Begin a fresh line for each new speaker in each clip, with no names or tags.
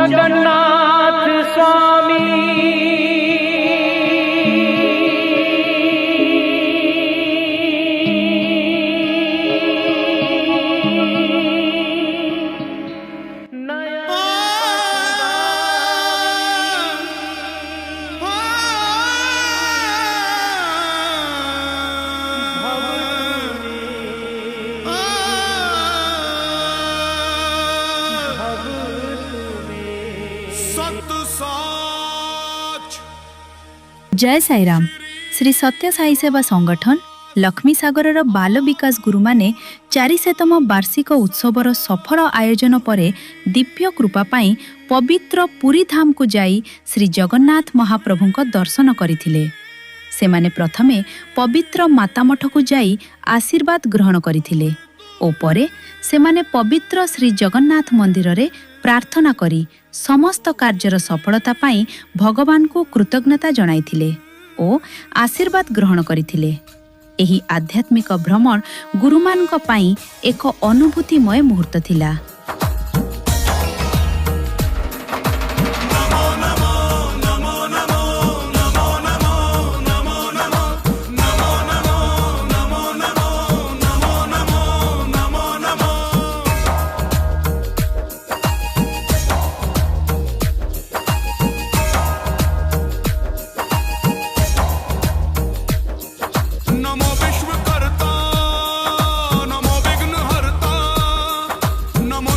जगन्नाथ स्वामी
जय साईराम। श्री सत्य साई सेवा संगठन लक्ष्मी सागर बाल विकास गुरु माने 400तम वार्षिक उत्सवर सफल आयोजन परे दिव्य कृपा पाई पवित्र पुरी धाम को जाई श्री जगन्नाथ महाप्रभु को दर्शन करथिले। सेमाने प्रथमे पवित्र मातामठ को जाई आशीर्वाद ग्रहण करथिले ओ परे सेमाने पवित्र श्री जगन्नाथ मंदिर रे प्रार्थना करी समस्त कार्यर सफलता पाई भगवान को कृतज्ञता जणाइथिले ओ आशीर्वाद ग्रहण करथिले। एही आध्यात्मिक भ्रमण गुरुमानक पाई एक अनुभूतिमय मुहूर्त थिला।
नमो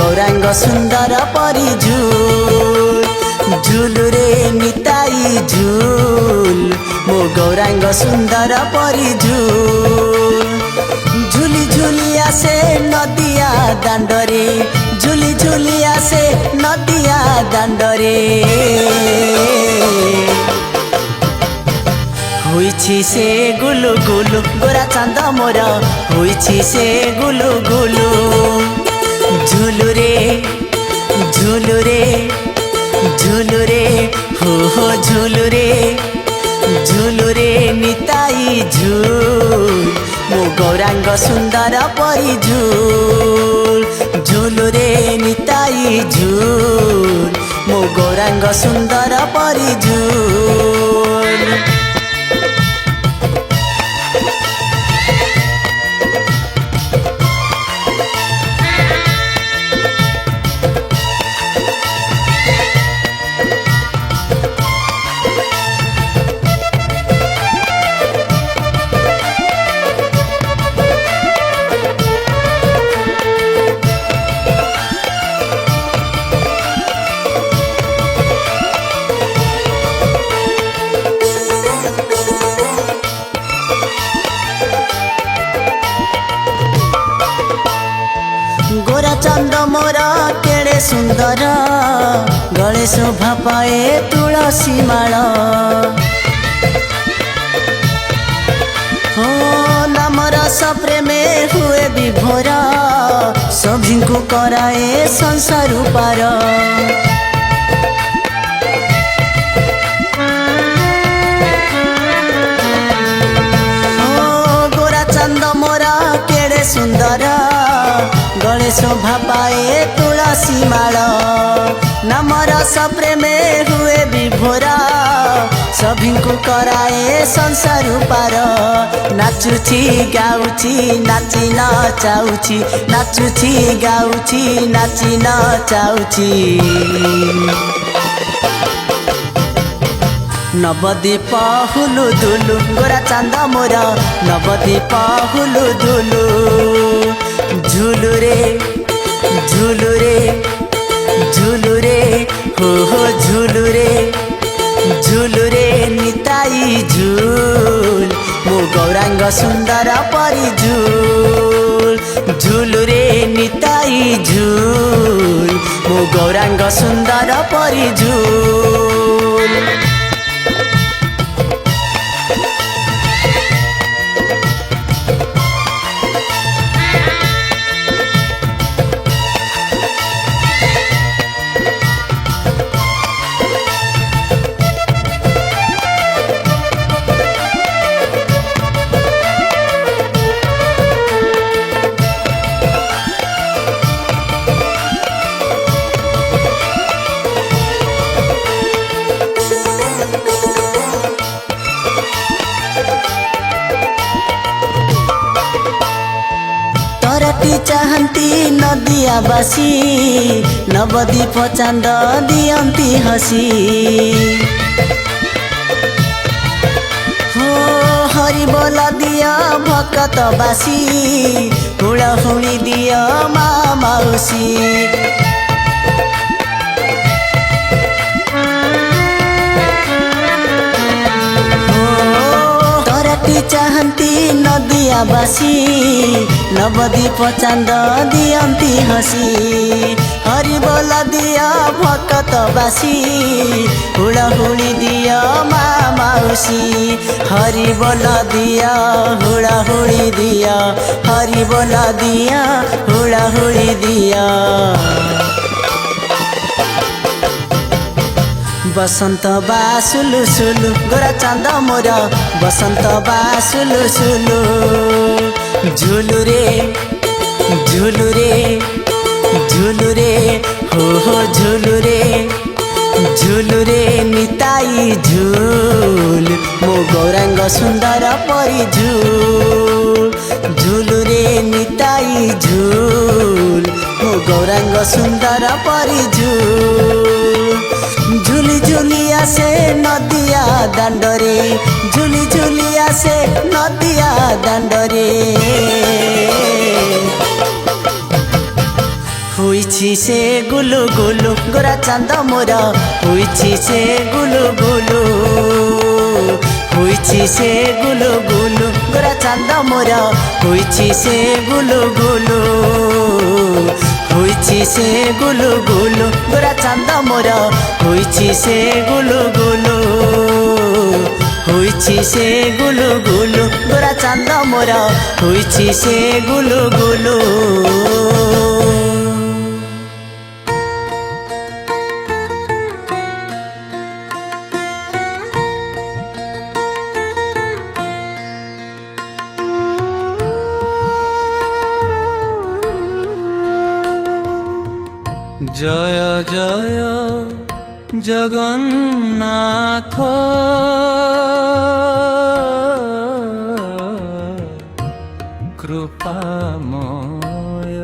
गौरांग सुंदर परी झूल झूल रे निताई झूल मो गौरांग सुंदर परी झूल झूली झूली आसे नदिया दांडरे झूली झूली आसे नदिया दांडरे होइछि से गुलु गुलु गोरा चांद मोर होइछि से गुलु गुलु झूलु रे झूलु रे झूलु रे हो झूलु रे निताई झूल मो गौरांग सुंदर परी झूल झूलु रे निताई झूल मो गौरांग सुंदर परी झूल गोरा चंद मोर केड़े सुंदर गले शोभा पाए तुलसी माल हो नाम रस प्रेमे हुए विभोर सभी को कराए संसार पार गोरा चंद मोर केड़े सुंदर गले शोभा पाए तुलसी माल नाम रस प्रेमे हुए विभोरा सभी को कराए संसार पार नाचुची गाउची नाची नचाउची नाचुची गाउची नाची नचाउची नवदीप हुलु दुलु गोरा चांद मोर नवदीप हुलु दुलु झूलु रे झूलु रे झूलु रे हो झूलु रे निताई झूल मो गौरांग सुंदर परी झूल झूलु रे निताई झूल मो गौरांग सुंदर परी झूल तरती चाहती नदिया बासी नवदीप चांद दियंती हसी हो हरि बोल दिया भकत बासी हुड़ा हुड़ी दिया माँ मौसी चाहती नदिया बासी नवदीप चांद दियंती हसी हरि बोल दिया भकत बासी हुड़ाहुड़ी दिया माँ मौसी हरि बोल दिया हुड़ाहुड़ी दिया हरि बोल दिया हुड़ाहुड़ी दिया बसंत बा सुलु सुलु गोरा चांद मोर बसंत बा सुलु सुलु झूलु रे झूलु रे झूलु रे हो झूलु रे निताई झूल मो गौरांग सुंदर परी झूल झूलु रे निताई झूल मो गौरांग सुंदर परी झूल झूली झूली आसे नदिया दांडरे झूली झूली आसे नदिया दांडरे ହୋଇଛି ସେ ଗୁଲୁ ଗୁଲୁ ଗୋରା ଚାନ୍ଦ ମୋର ହୋଇଛି ସେ ଗୁଲୁ ଗୁଲୁ ହୋଇଛି ସେ ଗୁଲୁ ଗୁଲୁ ଗୋରା ଚାନ୍ଦ ମୋର ହୋଇଛି ସେ ଗୁଲୁ ଗୁଲୁ ହୋଇଛି ସେ ଗୁଲୁ ଗୁଲୁ ଗୋରା ଚାନ୍ଦ ମୋର ହୋଇଛି ସେ ଗୁଲୁ ଗୁଲୁ ହୋଇଛି ସେ ଗୁଲୁ ଗୁଲୁ ଗୋରା ଚାନ୍ଦ ମୋର ହୋଇଛି ସେ ଗୁଲୁ ଗୁଲୁ।
জয় জয় জগন্নাথ কৃপাময়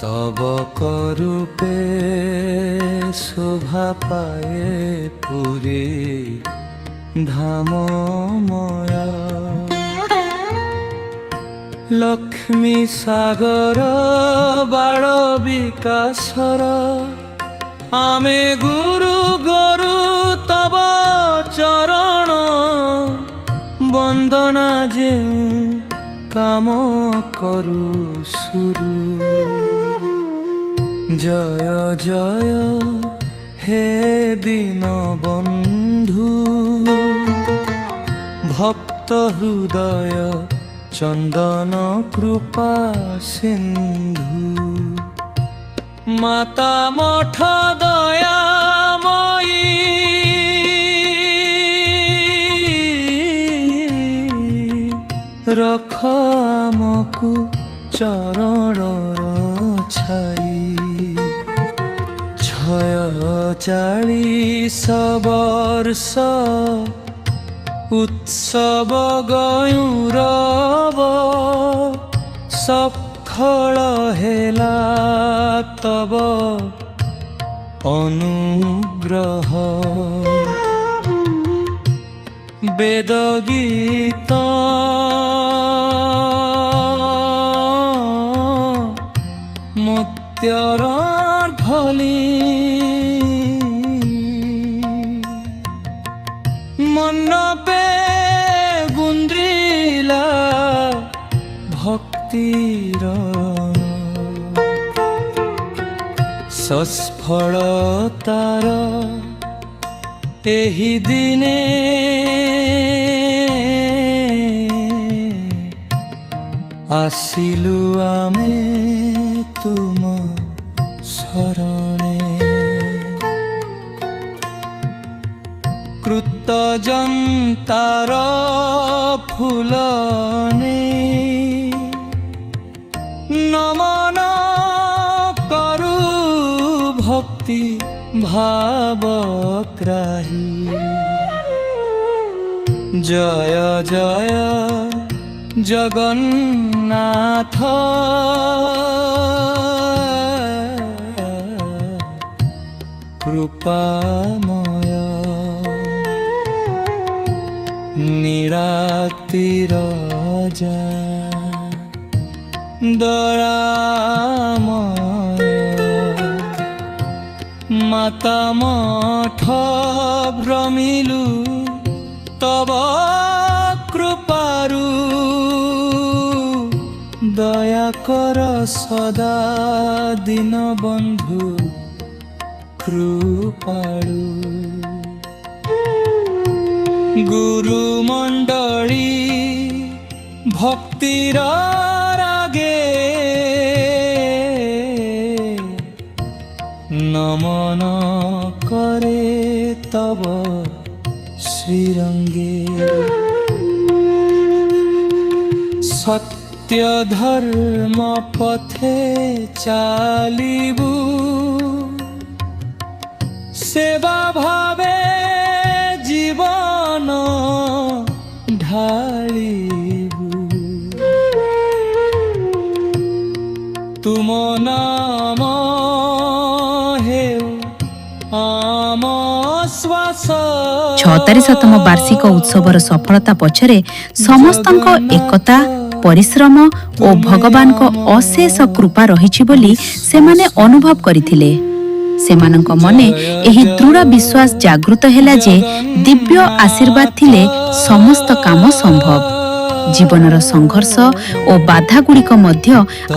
তব করূপে শোভা পায়ে পুরী ধামময় লক্ষ্মী সাগর বাଳ বিকাশর ଆମେ ଗୁରୁ ଗରୁ ତବ ଚରଣ ବନ୍ଦନା ଯେଉଁ କାମ କରୁ ସୁରୁ ଜୟ ଜୟ হে দীন বন্ধু ভক্ত হৃদয় চন্দন কৃপা সিন্ধু মাতা মঠ দয়াময়ী রখ আমকু চরণর ছাই 46 বর্ষ উৎসব গয়ুরব সফল হেলা তব অনুগ্রহ বেদ গীত মুত্যর ঢলি মনপে গুন্দ্রিলা ভক্তির সস্ফলতার ଏହି ଦିନେ ଆସିଲୁ ଆମେ ତୁମ ଶରଣେ କୃତଜନ୍ତାର ଫୁଲ ନେଇ ନମନ କରୁ ଭକ୍ତି ভাবগ্রাহী জয় জয় জগন্নাথ কৃপাময় নিরাক্তির যা দয়াময় মাতা মঠ ভ্রমিলু তব কৃপারু দয়া কর সদা দীন বন্ধু কৃপাড়ু গুরু মণ্ডলী ভক্তির রাগে নমন করে তব শ্রীরঙ্গে সত্য ধর্ম পথে চালিবু সেবা ভাবে জীবন ঢালিবু তুম নাম হেউ আম শ্বাস
46তম ବାର୍ଷିକ ଉତ୍ସବର ସଫଳତା ପଛରେ ସମସ୍ତଙ୍କ ଏକତା ପରିଶ୍ରମ ଓ ଭଗବାନଙ୍କ ଅଶେଷ କୃପା ରହିଛି ବୋଲି ସେମାନେ ଅନୁଭବ କରିଥିଲେ। ସେମାନଙ୍କ ମନେ ଏହି ଦୃଢ଼ ବିଶ୍ୱାସ ଜାଗୃତ ହେଲା ଯେ ଦିବ୍ୟ ଆଶୀର୍ବାଦ ଥିଲେ ସମସ୍ତ କାମ ସମ୍ଭବ। ଜୀବନର ସଂଘର୍ଷ ଓ ବାଧାଗୁଡ଼ିକ ମଧ୍ୟ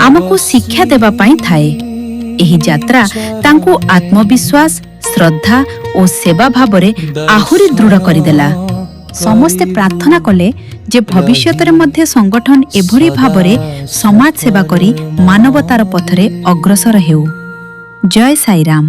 ଆମକୁ ଶିକ୍ଷା ଦେବା ପାଇଁ ଥାଏ। ଏହି ଯାତ୍ରା ତାଙ୍କୁ ଆତ୍ମବିଶ୍ୱାସ, ଶ୍ରଦ୍ଧା ଓ ସେବା ଭାବରେ ଆହୁରି ଦୃଢ଼ କରିଦେଲା। ସମସ୍ତେ ପ୍ରାର୍ଥନା କଲେ ଯେ ଭବିଷ୍ୟତରେ ମଧ୍ୟ ସଂଗଠନ ଏଭଳି ଭାବରେ ସମାଜ ସେବା କରି ମାନବତାର ପଥରେ ଅଗ୍ରସର ହେଉ। ଜୟ ସାଇରାମ।